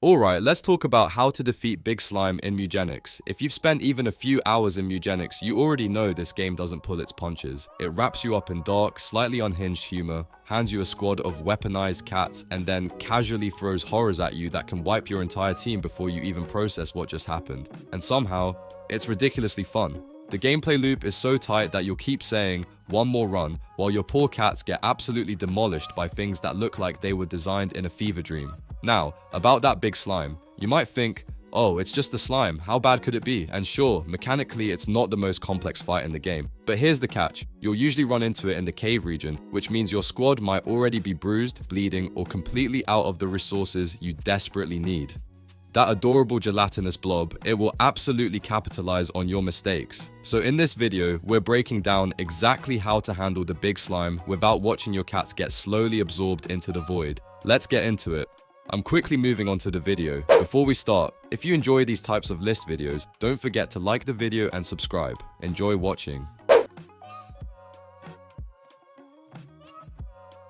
Alright, let's talk about how to defeat Big Slime in Mewgenics. If you've spent even a few hours in Mewgenics, you already know this game doesn't pull its punches. It wraps you up in dark, slightly unhinged humor, hands you a squad of weaponized cats, and then casually throws horrors at you that can wipe your entire team before you even process what just happened. And somehow, it's ridiculously fun. The gameplay loop is so tight that you'll keep saying, "one more run," while your poor cats get absolutely demolished by things that look like they were designed in a fever dream. Now, about that big slime. You might think, oh, it's just a slime, how bad could it be? And sure, mechanically it's not the most complex fight in the game. But here's the catch, you'll usually run into it in the cave region, which means your squad might already be bruised, bleeding, or completely out of the resources you desperately need. That adorable gelatinous blob, it will absolutely capitalize on your mistakes. So in this video, we're breaking down exactly how to handle the big slime without watching your cats get slowly absorbed into the void. Let's get into it. I'm quickly moving on to the video. Before we start, if you enjoy these types of list videos, don't forget to like the video and subscribe. Enjoy watching.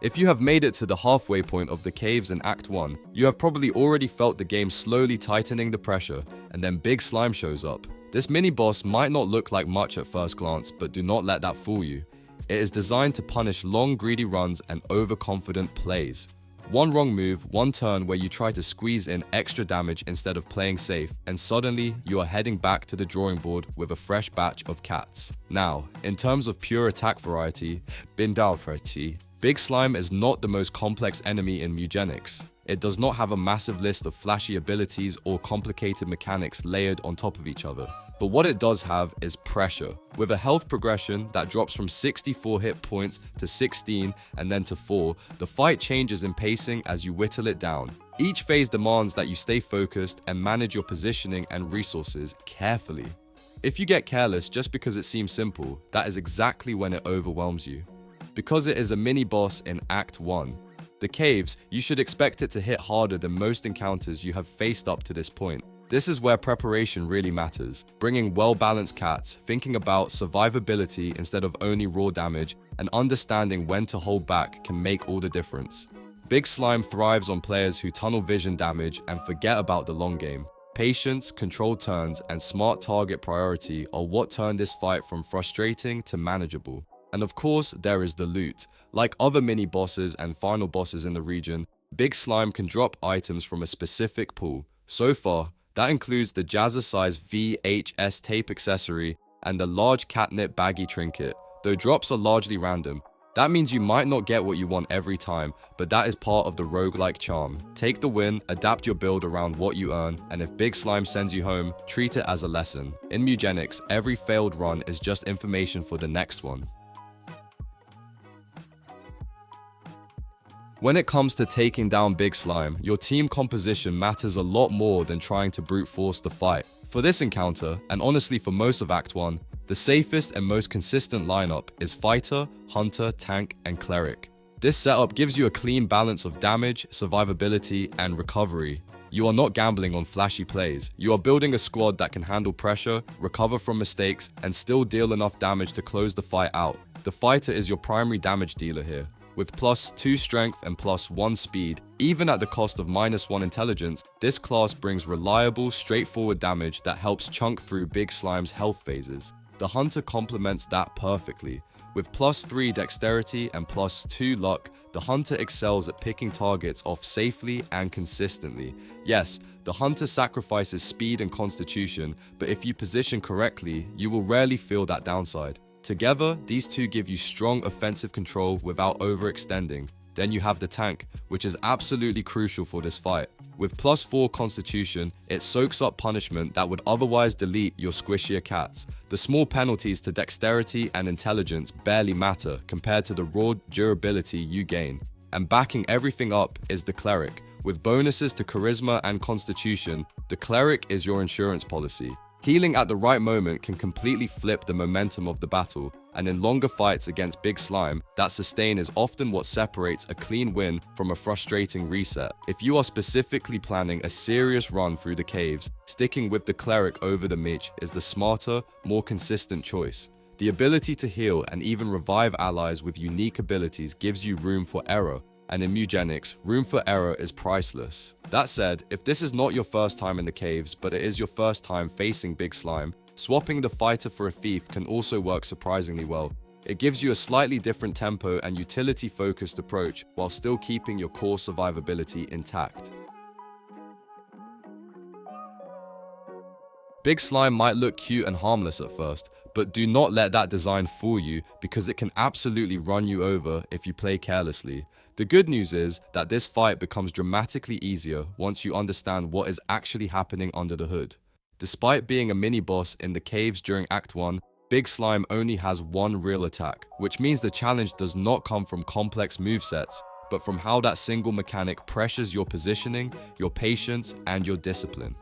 If you have made it to the halfway point of the caves in Act 1, you have probably already felt the game slowly tightening the pressure, and then Big Slime shows up. This mini-boss might not look like much at first glance, but do not let that fool you. It is designed to punish long, greedy runs and overconfident plays. One wrong move, one turn where you try to squeeze in extra damage instead of playing safe, and suddenly you are heading back to the drawing board with a fresh batch of cats. Now, in terms of pure attack variety, Big Slime is not the most complex enemy in Mewgenics. It does not have a massive list of flashy abilities or complicated mechanics layered on top of each other. But what it does have is pressure. With a health progression that drops from 64 hit points to 16 and then to 4, the fight changes in pacing as you whittle it down. Each phase demands that you stay focused and manage your positioning and resources carefully. If you get careless just because it seems simple, that is exactly when it overwhelms you. Because it is a mini-boss in Act 1. The caves, you should expect it to hit harder than most encounters you have faced up to this point. This is where preparation really matters. Bringing well-balanced cats, thinking about survivability instead of only raw damage, and understanding when to hold back can make all the difference. Big Slime thrives on players who tunnel vision damage and forget about the long game. Patience, controlled turns, and smart target priority are what turn this fight from frustrating to manageable. And of course, there is the loot. Like other mini-bosses and final bosses in the region, Big Slime can drop items from a specific pool. So far, that includes the Jazzercise VHS tape accessory and the large catnip baggy trinket, though drops are largely random. That means you might not get what you want every time, but that is part of the roguelike charm. Take the win, adapt your build around what you earn, and if Big Slime sends you home, treat it as a lesson. In Mewgenics, every failed run is just information for the next one. When it comes to taking down Big Slime, your team composition matters a lot more than trying to brute force the fight. For this encounter, and honestly for most of Act 1, the safest and most consistent lineup is Fighter, Hunter, Tank, and Cleric. This setup gives you a clean balance of damage, survivability, and recovery. You are not gambling on flashy plays. You are building a squad that can handle pressure, recover from mistakes, and still deal enough damage to close the fight out. The Fighter is your primary damage dealer here. With +2 strength and +1 speed, even at the cost of -1 intelligence, this class brings reliable, straightforward damage that helps chunk through Big Slime's health phases. The Hunter complements that perfectly. With +3 dexterity and +2 luck, the Hunter excels at picking targets off safely and consistently. Yes, the Hunter sacrifices speed and constitution, but if you position correctly, you will rarely feel that downside. Together, these two give you strong offensive control without overextending. Then you have the Tank, which is absolutely crucial for this fight. With +4 constitution, it soaks up punishment that would otherwise delete your squishier cats. The small penalties to dexterity and intelligence barely matter compared to the raw durability you gain. And backing everything up is the Cleric. With bonuses to charisma and constitution, the Cleric is your insurance policy. Healing at the right moment can completely flip the momentum of the battle, and in longer fights against Big Slime, that sustain is often what separates a clean win from a frustrating reset. If you are specifically planning a serious run through the caves, sticking with the Cleric over the Mage is the smarter, more consistent choice. The ability to heal and even revive allies with unique abilities gives you room for error, and in Mewgenics, room for error is priceless. That said, if this is not your first time in the caves, but it is your first time facing big slime, swapping the fighter for a thief can also work surprisingly well. It gives you a slightly different tempo and utility-focused approach while still keeping your core survivability intact. Big slime might look cute and harmless at first, but do not let that design fool you because it can absolutely run you over if you play carelessly. The good news is that this fight becomes dramatically easier once you understand what is actually happening under the hood. Despite being a mini-boss in the caves during Act 1, Big Slime only has one real attack, which means the challenge does not come from complex movesets, but from how that single mechanic pressures your positioning, your patience, and your discipline.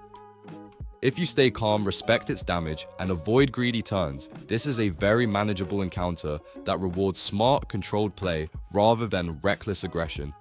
If you stay calm, respect its damage, and avoid greedy turns, this is a very manageable encounter that rewards smart, controlled play rather than reckless aggression.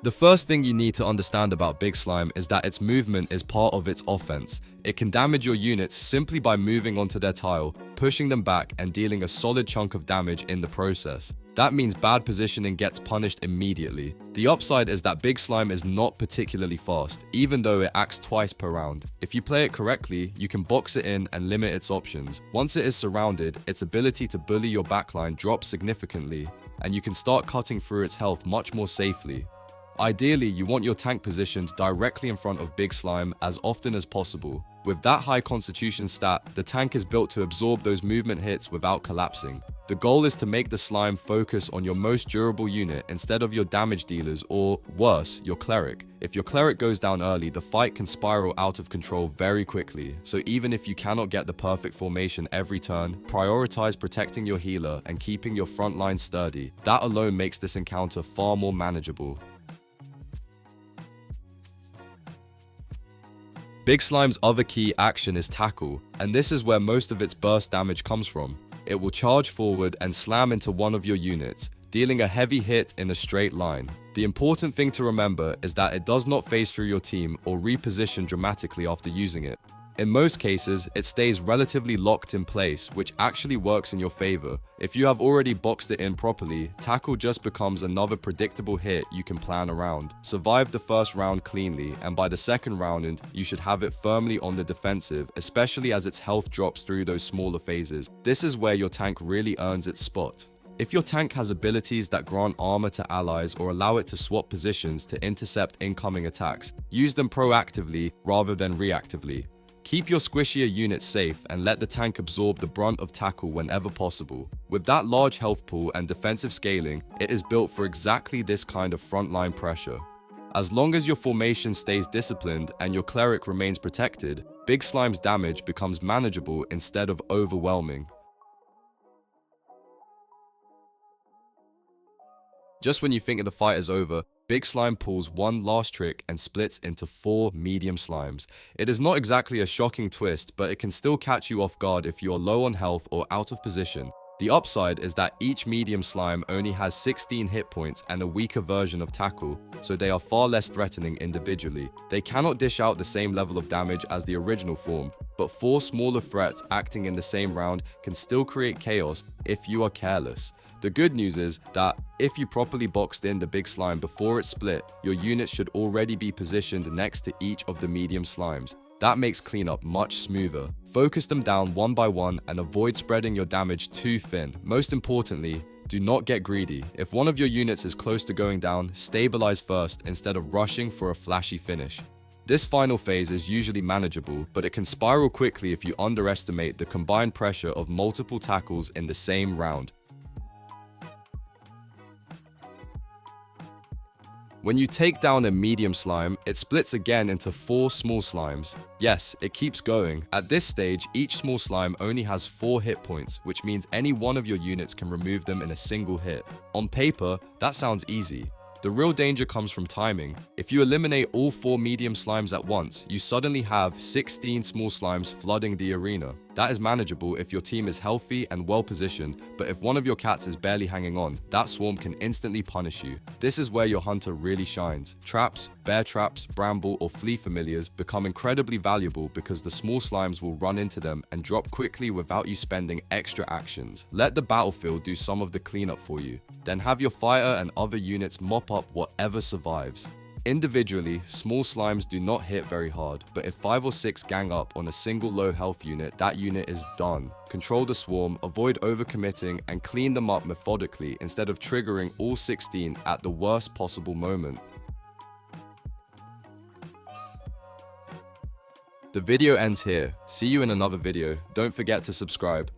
The first thing you need to understand about Big Slime is that its movement is part of its offense. It can damage your units simply by moving onto their tile, pushing them back, and dealing a solid chunk of damage in the process. That means bad positioning gets punished immediately. The upside is that Big Slime is not particularly fast, even though it acts twice per round. If you play it correctly, you can box it in and limit its options. Once it is surrounded, its ability to bully your backline drops significantly, and you can start cutting through its health much more safely. Ideally, you want your tank positioned directly in front of Big Slime as often as possible. With that high constitution stat, the tank is built to absorb those movement hits without collapsing. The goal is to make the slime focus on your most durable unit instead of your damage dealers or, worse, your cleric. If your cleric goes down early, the fight can spiral out of control very quickly, so even if you cannot get the perfect formation every turn, prioritize protecting your healer and keeping your front line sturdy. That alone makes this encounter far more manageable. Big Slime's other key action is Tackle, and this is where most of its burst damage comes from. It will charge forward and slam into one of your units, dealing a heavy hit in a straight line. The important thing to remember is that it does not phase through your team or reposition dramatically after using it. In most cases, it stays relatively locked in place, which actually works in your favor. If you have already boxed it in properly, Tackle just becomes another predictable hit you can plan around. Survive the first round cleanly, and by the second round, you should have it firmly on the defensive, especially as its health drops through those smaller phases. This is where your tank really earns its spot. If your tank has abilities that grant armor to allies or allow it to swap positions to intercept incoming attacks, use them proactively rather than reactively. Keep your squishier units safe and let the tank absorb the brunt of Tackle whenever possible. With that large health pool and defensive scaling, it is built for exactly this kind of frontline pressure. As long as your formation stays disciplined and your cleric remains protected, Big Slime's damage becomes manageable instead of overwhelming. Just when you think the fight is over, Big Slime pulls one last trick and splits into 4 medium slimes. It is not exactly a shocking twist, but it can still catch you off guard if you are low on health or out of position. The upside is that each medium slime only has 16 hit points and a weaker version of Tackle, so they are far less threatening individually. They cannot dish out the same level of damage as the original form, but 4 smaller threats acting in the same round can still create chaos if you are careless. The good news is that if you properly boxed in the Big Slime before it split, your units should already be positioned next to each of the medium slimes. That makes cleanup much smoother. Focus them down one by one and avoid spreading your damage too thin. Most importantly, do not get greedy. If one of your units is close to going down, stabilize first instead of rushing for a flashy finish. This final phase is usually manageable, but it can spiral quickly if you underestimate the combined pressure of multiple tackles in the same round. When you take down a medium slime, it splits again into 4 small slimes. Yes, it keeps going. At this stage, each small slime only has 4 hit points, which means any one of your units can remove them in a single hit. On paper, that sounds easy. The real danger comes from timing. If you eliminate all 4 medium slimes at once, you suddenly have 16 small slimes flooding the arena. That is manageable if your team is healthy and well positioned, but if one of your cats is barely hanging on, that swarm can instantly punish you. This is where your hunter really shines. Traps, bear traps, bramble or flea familiars become incredibly valuable because the small slimes will run into them and drop quickly without you spending extra actions. Let the battlefield do some of the cleanup for you. Then have your fighter and other units mop up whatever survives. Individually, small slimes do not hit very hard, but if 5 or 6 gang up on a single low health unit, that unit is done. Control the swarm, avoid overcommitting, and clean them up methodically instead of triggering all 16 at the worst possible moment. The video ends here. See you in another video. Don't forget to subscribe.